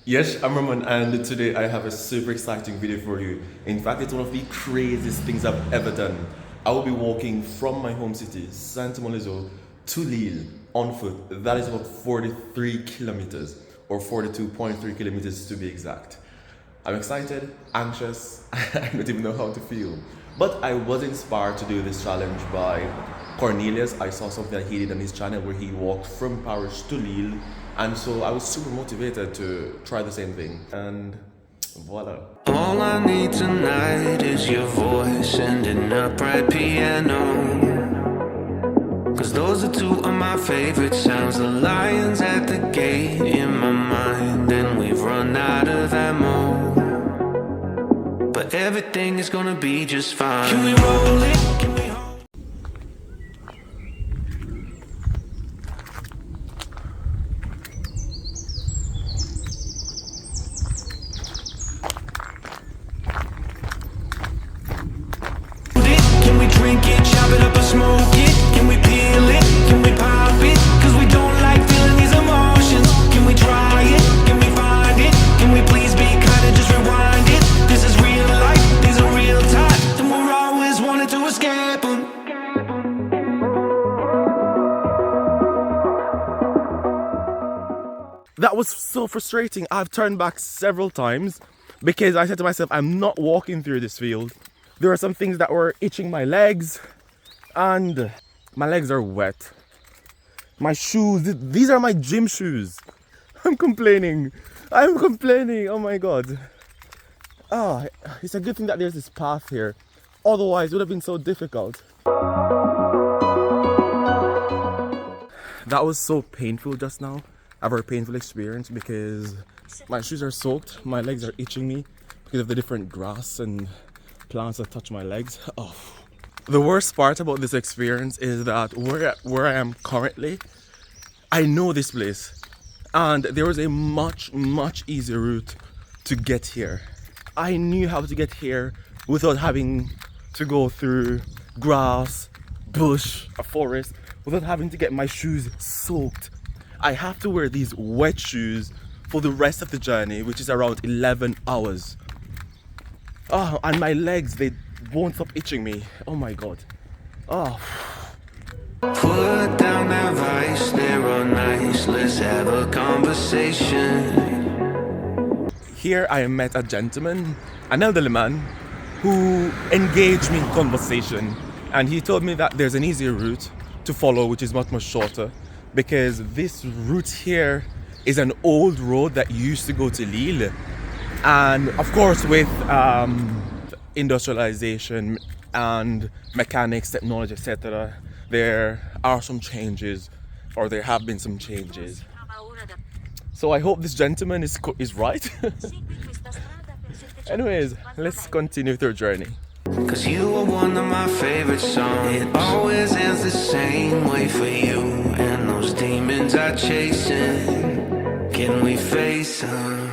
Yes, I'm Ramon, and today I have a super exciting video for you. In fact, it's one of the craziest things I've ever done. I will be walking from my home city, Sainghin En Mèlantois, to Lille on foot. That is about 43 kilometers, or 42.3 kilometers to be exact. I'm excited, anxious, I don't even know how to feel. But I was inspired to do this challenge by Cornelius. I saw something that he did on his channel where he walked from Paris to Lille, and so I was super motivated to try the same thing, and voila. All I need tonight is your voice and an upright piano, 'cause those are two of my favorite sounds. The lions at the gate in my mind, and we've run out of ammo, but everything is gonna be just fine. Can we roll it? Can we hold? Can we drink it, chop it up or smoke it? Can we peel it? Can we pop it? 'Cause we don't like feeling these emotions. Can we try it? Can we find it? Can we please be kind and just rewind it? This is real life, these are real times, and we're always wanting to escape them. That was so frustrating. I've turned back several times because I said to myself, I'm not walking through this field. There are some things that were itching my legs, and my legs are wet. My shoes, these are my gym shoes. I'm complaining, oh my god. It's a good thing that there's this path here, otherwise it would have been so difficult. That was so painful just now, a very painful experience, because my shoes are soaked, my legs are itching me because of the different grass and plants that touch my legs. The worst part about this experience is that where I am currently, I know this place, and there was a much easier route to get here. I knew how to get here without having to go through grass, bush, a forest, without having to get my shoes soaked. I have to wear these wet shoes for the rest of the journey, which is around 11 hours. And my legs, they won't stop itching me. Oh my god. Put down that vice, they're all nice, let's have a conversation. Here I met a gentleman, an elderly man, who engaged me in conversation, and he told me that there's an easier route to follow, which is much shorter, because this route here is an old road that used to go to Lille. And of course, with industrialization and mechanics, technology, etc., there are some changes, or there have been some changes. So I hope this gentleman is right. Anyways, let's continue with our journey. 'Cause you are one of my favorite songs. It always ends the same way for you, and those demons are chasing. Can we face them?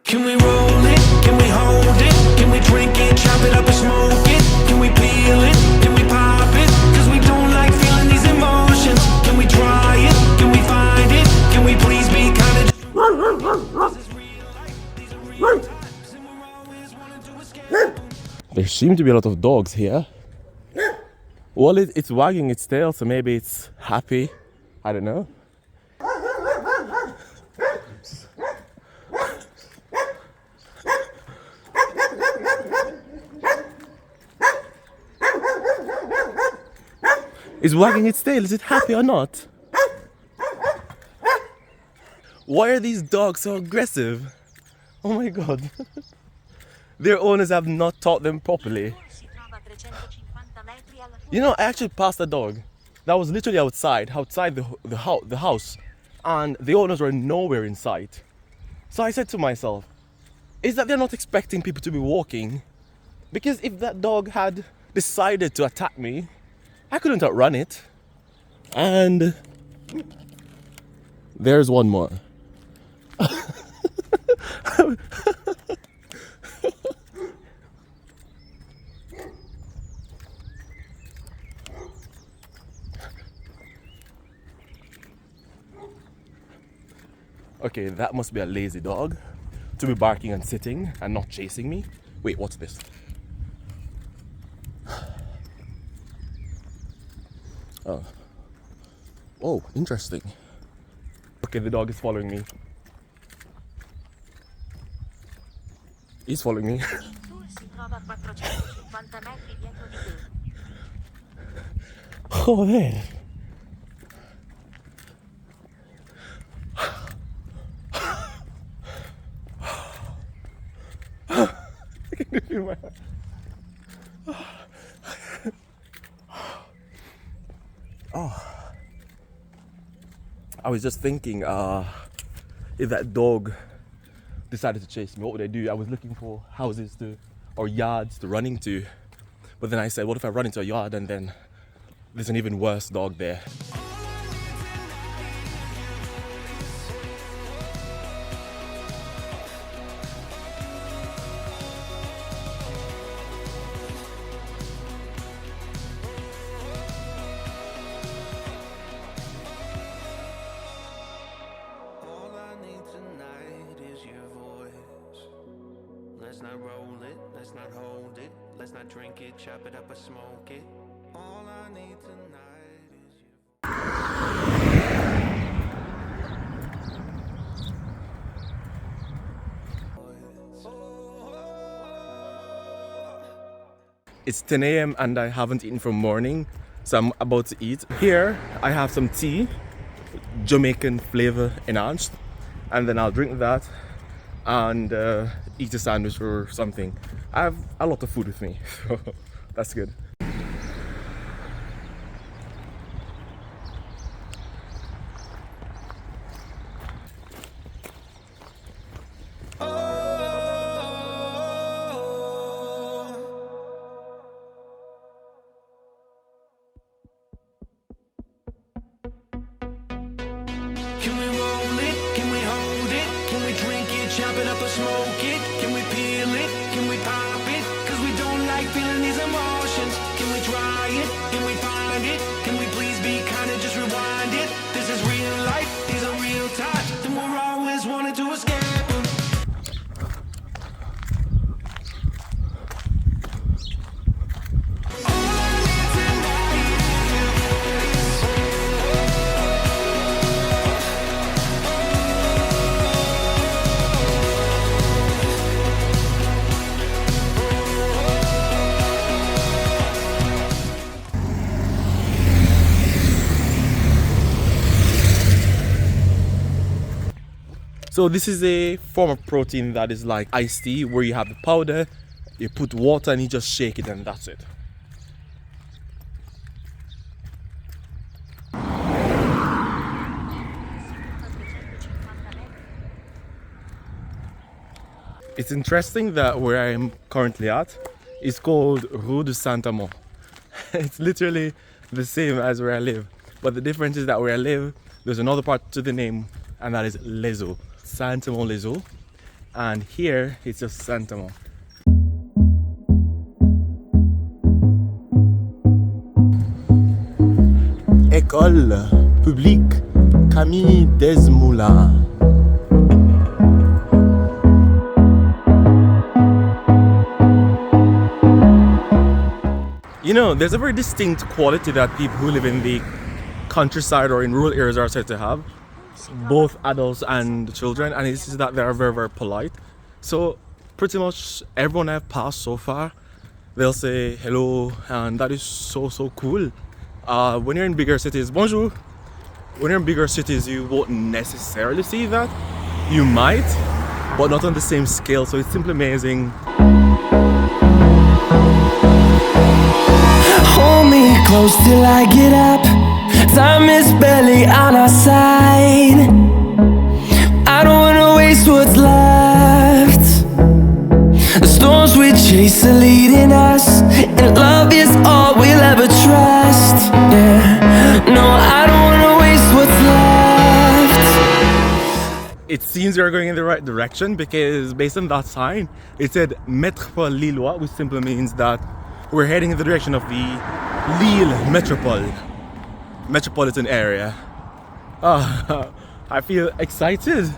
Can we roll it? Can we hold it? Can we drink it, chop it up and smoke it? Can we peel it? Can we pop it? 'Cause we don't like feeling these emotions. Can we try it? Can we find it? Can we please be kind of... There seem to be a lot of dogs here. Well, it's wagging its tail, so maybe it's happy. I don't know. It's wagging its tail. Is it happy or not? Why are these dogs so aggressive? Oh my god. Their owners have not taught them properly. You know, I actually passed a dog that was literally outside the house, and the owners were nowhere in sight. So I said to myself, is that they're not expecting people to be walking? Because if that dog had decided to attack me, I couldn't outrun it. And there's one more. Ok, Okay, that must be a lazy dog to be barking and sitting and not chasing me. Wait, what's this? Oh. Oh, interesting. Okay, the dog is following me. He's following me. Oh, there. I can feel my heart. Oh. I was just thinking, if that dog decided to chase me, what would I do? I was looking for houses or yards to run into. But then I said, what if I run into a yard and then there's an even worse dog there? Let's not roll it, let's not hold it, let's not drink it, chop it up or smoke it. All I need tonight is It's 10 a.m. and I haven't eaten from morning, so I'm about to eat. Here I have some tea, Jamaican flavor enhanced, and then I'll drink that and eat a sandwich or something. I have a lot of food with me, so that's good. Can we roll it? Can we hold it? Can we drink it, chop it up or smoke it? Can we peel it? Can we pop it? Cause we don't like feeling these emotions. Can we try it? Can we find it? Can we please be kind and just rewind it? This is real life, these are real times, and we're always wanting to escape them. So this is a form of protein that is like iced tea, where you have the powder, you put water and you just shake it and that's it. It's interesting that where I am currently at is called Rue de Saint-Amand. It's literally the same as where I live, but the difference is that where I live, there's another part to the name, and that is Les Eaux. Sainghin Les Eaux, and here it's just Saint-Amand. École publique Camille Desmoulins. You know, there's a very distinct quality that people who live in the countryside or in rural areas are said to have, both adults and children, and it's that they are very, very polite. So pretty much everyone I've passed so far, they'll say hello, and that is so cool. When you're in bigger cities, bonjour. When you're in bigger cities, you won't necessarily see that. You might, but not on the same scale, so it's simply amazing. Hold me close till I get up. Time is barely on our side. I don't wanna waste what's left. The storms we chase are leading us, and love is all we'll ever trust. Yeah, no, I don't wanna waste what's left. It seems we're going in the right direction, because based on that sign, it said Métropole Lillois, which simply means that we're heading in the direction of the Lille metropolitan area. I feel excited.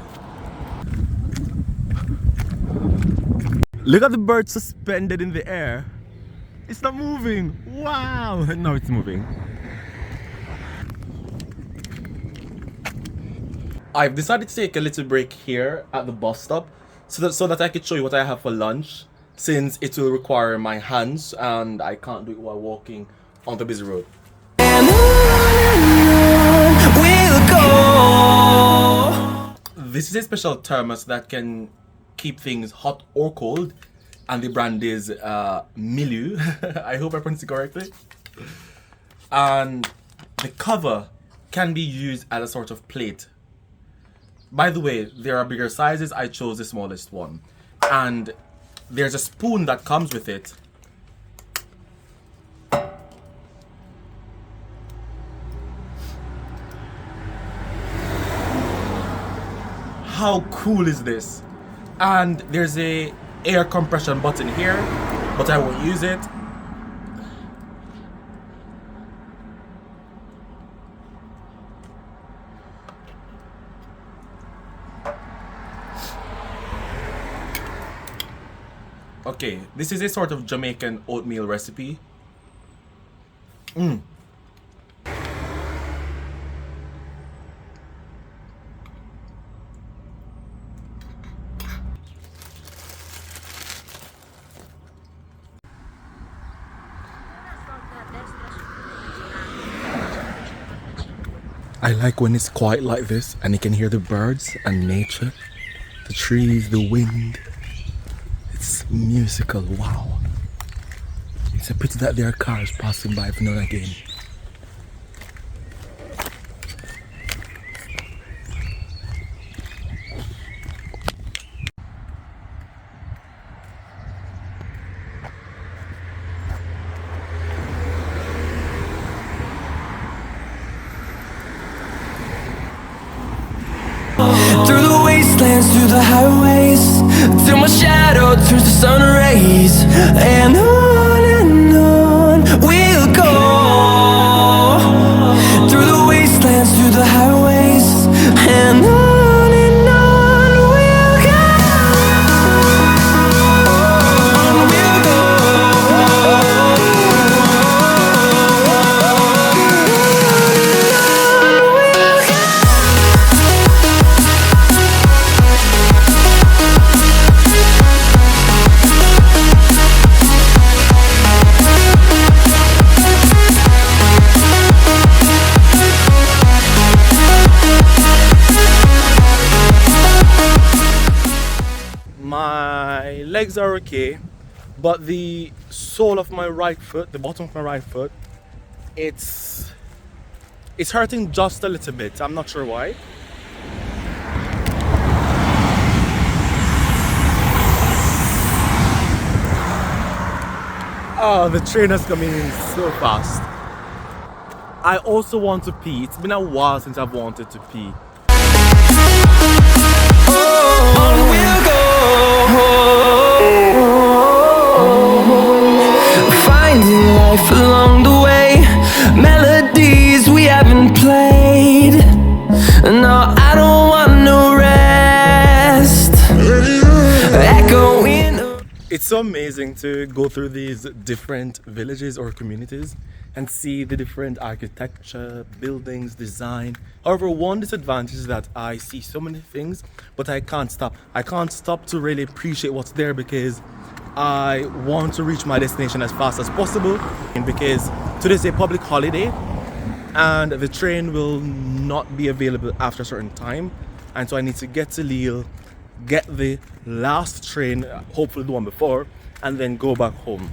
Look at the bird suspended in the air. It's not moving. Wow. Now it's moving. I've decided to take a little break here at the bus stop so that I could show you what I have for lunch, since it will require my hands and I can't do it while walking on the busy road. And on we'll go. This is a special thermos that can keep things hot or cold, and the brand is Milieu. I hope I pronounced it correctly. And the cover can be used as a sort of plate. By the way, there are bigger sizes. I chose the smallest one. And there's a spoon that comes with it. How cool is this? And there's a air compression button here, but I won't use it. Okay, this is a sort of Jamaican oatmeal recipe. I like when it's quiet like this and you can hear the birds and nature, the trees, the wind. It's musical, wow. It's a pity that there are cars passing by every now and again. Through the wastelands, through the highways, till my shadow turns to sun rays. And on we'll go. Through the wastelands, through the highways, and on we'll go. We'll go. My legs are okay, but the sole of my right foot, the bottom of my right foot, it's hurting just a little bit. I'm not sure why. Oh, the train is coming in so fast. I also want to pee. It's been a while since I've wanted to pee. On we'll go. Finding life along the way, melodies we haven't played. No, I don't want no rest. Echoing. It's so amazing to go through these different villages or communities and see the different architecture, buildings, design. However, one disadvantage is that I see so many things, but I can't stop. I can't stop to really appreciate what's there because I want to reach my destination as fast as possible. And because today's a public holiday and the train will not be available after a certain time. And so I need to get to Lille, get the last train, hopefully the one before, and then go back home.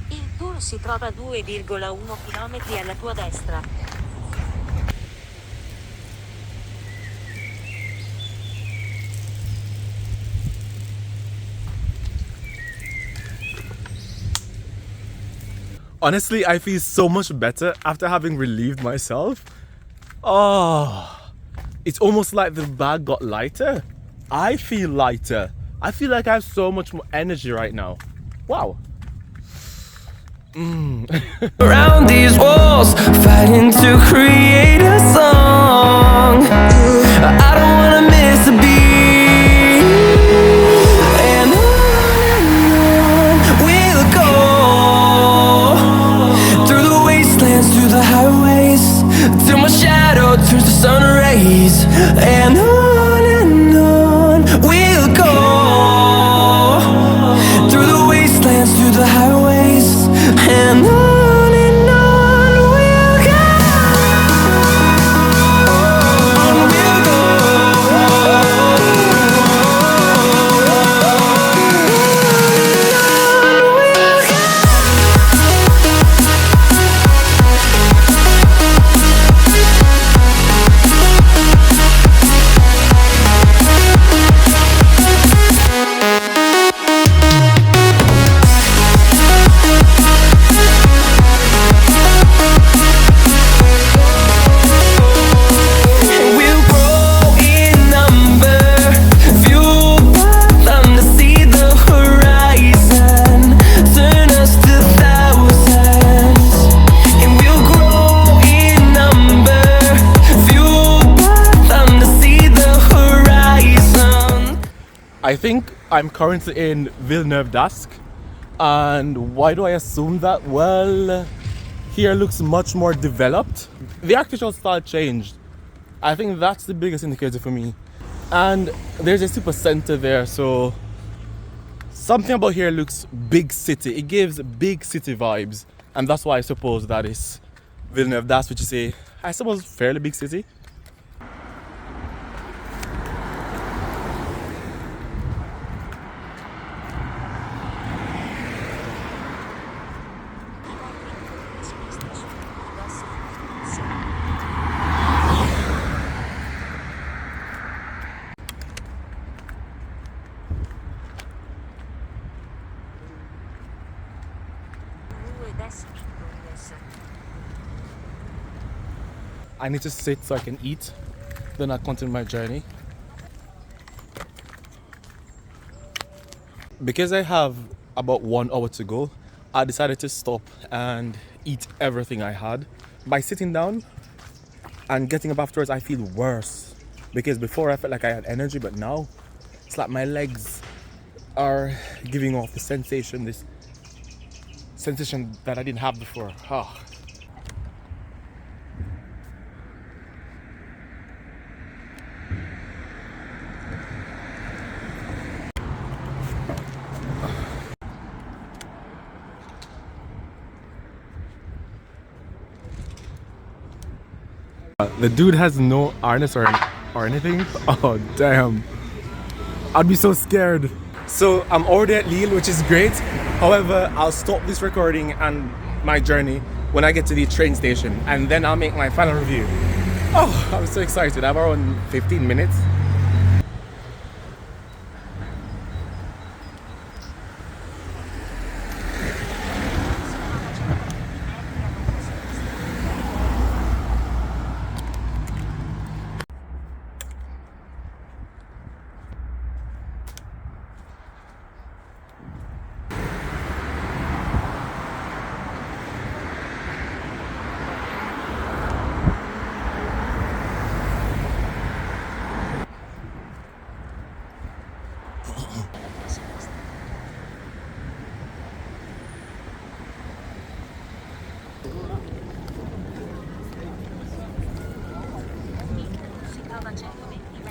Il tour si trova a 2,1 km alla tua destra. Honestly, I feel so much better after having relieved myself. Oh, it's almost like the bag got lighter. I feel lighter. I feel like I have so much more energy right now. Wow. Around these walls, fighting to create a song. I don't wanna miss a beat. And on we'll go, through the wastelands, through the highways, till my shadow turns to sun rays. And on we'll go, through the wastelands, through the highways, and on we'll go. On we'll go. We'll grow in number, fuel them to see the horizon, turn us to thousands. And we'll grow in number, fuel them to see the horizon. I think I'm currently in Villeneuve Dusk. And why do I assume that? Well, here looks much more developed. The architectural style changed. I think that's the biggest indicator for me. And there's a super center there, so something about here looks big city. It gives big city vibes. And that's why I suppose that is Villeneuve Dusk, which is I suppose, fairly big city. I need to sit so I can eat, then I'll continue my journey. Because I have about 1 hour to go, I decided to stop and eat everything I had. By sitting down and getting up afterwards, I feel worse. Because before I felt like I had energy, but now it's like my legs are giving off the sensation, this sensation that I didn't have before. The dude has no harness or anything. Oh damn, I'd be so scared. So I'm already at Lille, which is great. However, I'll stop this recording and my journey when I get to the train station, and then I'll make my final review. Oh, I'm so excited. I have around 15 minutes.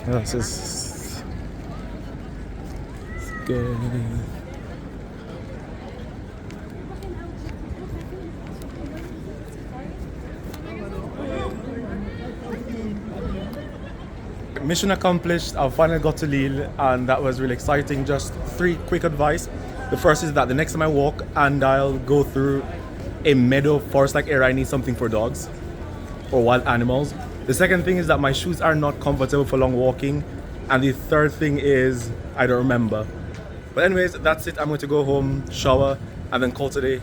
This is good. Mission accomplished. I finally got to Lille, and that was really exciting. Just 3 quick advice. The first is that the next time I walk and I'll go through a meadow forest-like area, I need something for dogs or wild animals. The second thing is that my shoes are not comfortable for long walking. And the third thing is, I don't remember. But anyways, that's it. I'm going to go home, shower, and then call today.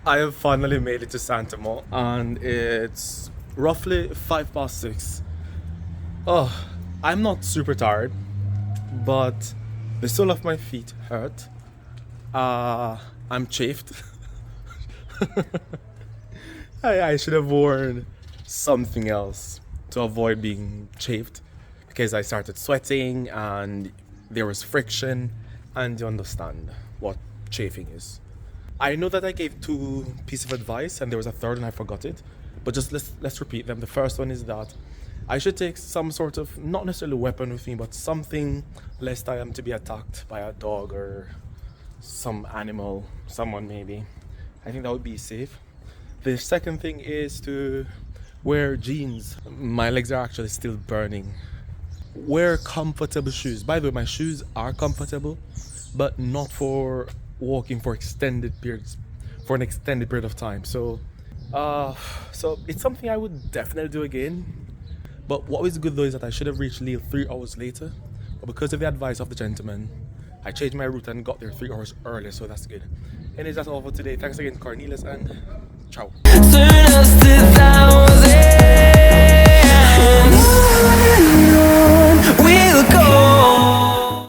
I have finally made it to Saint-Amand, and it's roughly 6:05. Oh, I'm not super tired, but the sole of my feet hurt. I'm chafed. I should have worn something else to avoid being chafed, because I started sweating and there was friction, and you understand what chafing is. I know that I gave 2 pieces of advice and there was a third and I forgot it, but just let's repeat them. The first one is that I should take some sort of, not necessarily weapon with me, but something lest I am to be attacked by a dog or some animal, someone maybe. I think that would be safe. The second thing is to wear jeans. My legs are actually still burning. Wear comfortable shoes. By the way, my shoes are comfortable, but not for walking for an extended period of time. So it's something I would definitely do again. But what was good though is that I should have reached Lille 3 hours later, but because of the advice of the gentleman, I changed my route and got there 3 hours earlier, so that's good. Anyways, that's all for today. Thanks again, Cornelius, and ciao. Turn us to thou